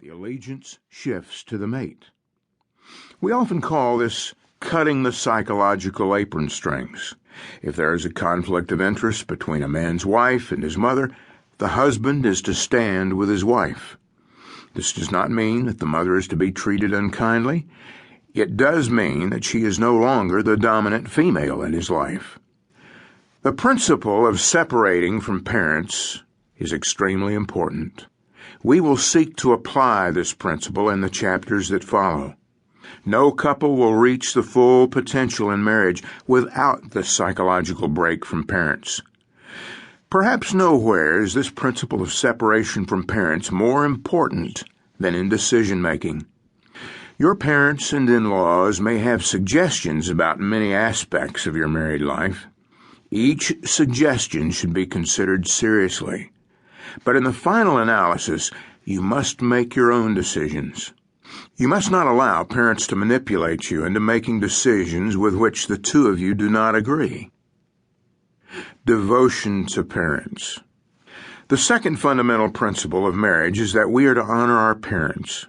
The allegiance shifts to the mate. We often call this cutting the psychological apron strings. If there is a conflict of interest between a man's wife and his mother, the husband is to stand with his wife. This does not mean that the mother is to be treated unkindly. It does mean that she is no longer the dominant female in his life. The principle of separating from parents is extremely important. We will seek to apply this principle in the chapters that follow. No couple will reach the full potential in marriage without the psychological break from parents. Perhaps nowhere is this principle of separation from parents more important than in decision-making. Your parents and in-laws may have suggestions about many aspects of your married life. Each suggestion should be considered seriously. But in the final analysis, you must make your own decisions. You must not allow parents to manipulate you into making decisions with which the two of you do not agree. Devotion to parents. The second fundamental principle of marriage is that we are to honor our parents.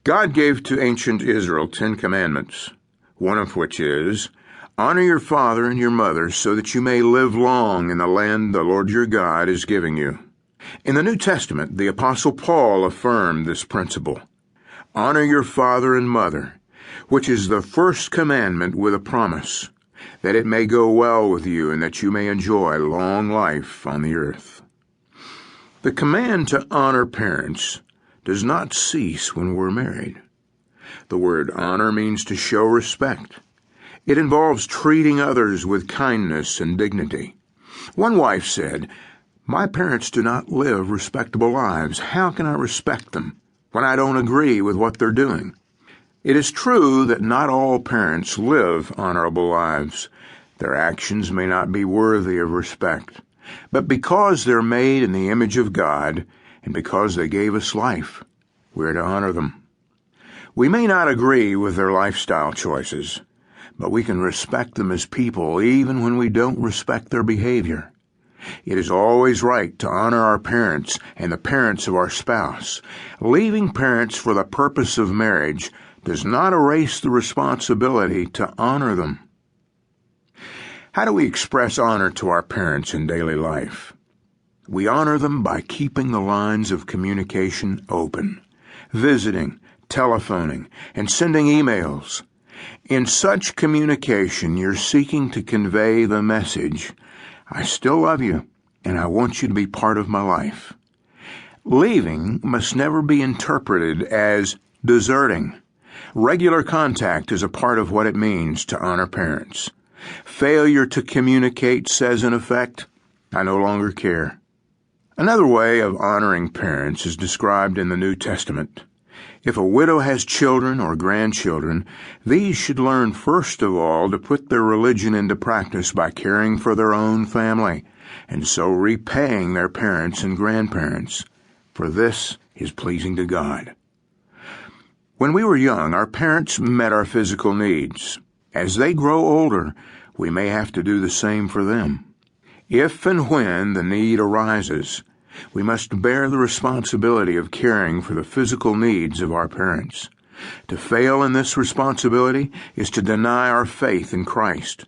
God gave to ancient Israel 10 commandments, one of which is, "Honor your father and your mother so that you may live long in the land the Lord your God is giving you." In the New Testament, the Apostle Paul affirmed this principle. Honor your father and mother, which is the first commandment with a promise, that it may go well with you and that you may enjoy long life on the earth. The command to honor parents does not cease when we're married. The word honor means to show respect. It involves treating others with kindness and dignity. One wife said, "My parents do not live respectable lives. How can I respect them when I don't agree with what they're doing?" It is true that not all parents live honorable lives. Their actions may not be worthy of respect. But because they're made in the image of God, and because they gave us life, we're to honor them. We may not agree with their lifestyle choices, but we can respect them as people even when we don't respect their behavior. It is always right to honor our parents and the parents of our spouse. Leaving parents for the purpose of marriage does not erase the responsibility to honor them. How do we express honor to our parents in daily life? We honor them by keeping the lines of communication open, visiting, telephoning, and sending emails. In such communication, you're seeking to convey the message, "I still love you, and I want you to be part of my life." Leaving must never be interpreted as deserting. Regular contact is a part of what it means to honor parents. Failure to communicate says, in effect, "I no longer care." Another way of honoring parents is described in the New Testament. If a widow has children or grandchildren, these should learn first of all to put their religion into practice by caring for their own family, and so repaying their parents and grandparents, for this is pleasing to God. When we were young, our parents met our physical needs. As they grow older, we may have to do the same for them. If and when the need arises, we must bear the responsibility of caring for the physical needs of our parents. To fail in this responsibility is to deny our faith in Christ.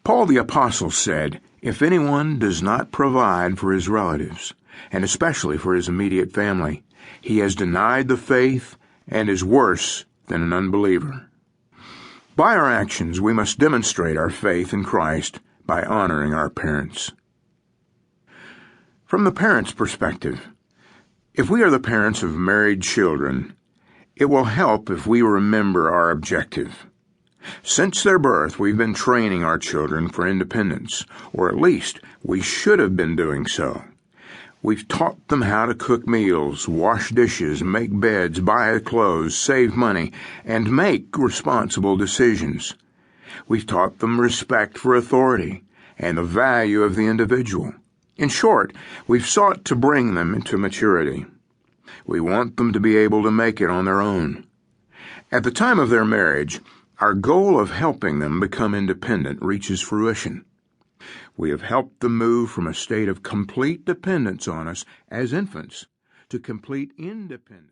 Paul the Apostle said, "If anyone does not provide for his relatives, and especially for his immediate family, he has denied the faith and is worse than an unbeliever." By our actions, we must demonstrate our faith in Christ by honoring our parents. From the parent's perspective, if we are the parents of married children, it will help if we remember our objective. Since their birth, we've been training our children for independence, or at least we should have been doing so. We've taught them how to cook meals, wash dishes, make beds, buy clothes, save money, and make responsible decisions. We've taught them respect for authority and the value of the individual. In short, we've sought to bring them into maturity. We want them to be able to make it on their own. At the time of their marriage, our goal of helping them become independent reaches fruition. We have helped them move from a state of complete dependence on us as infants to complete independence.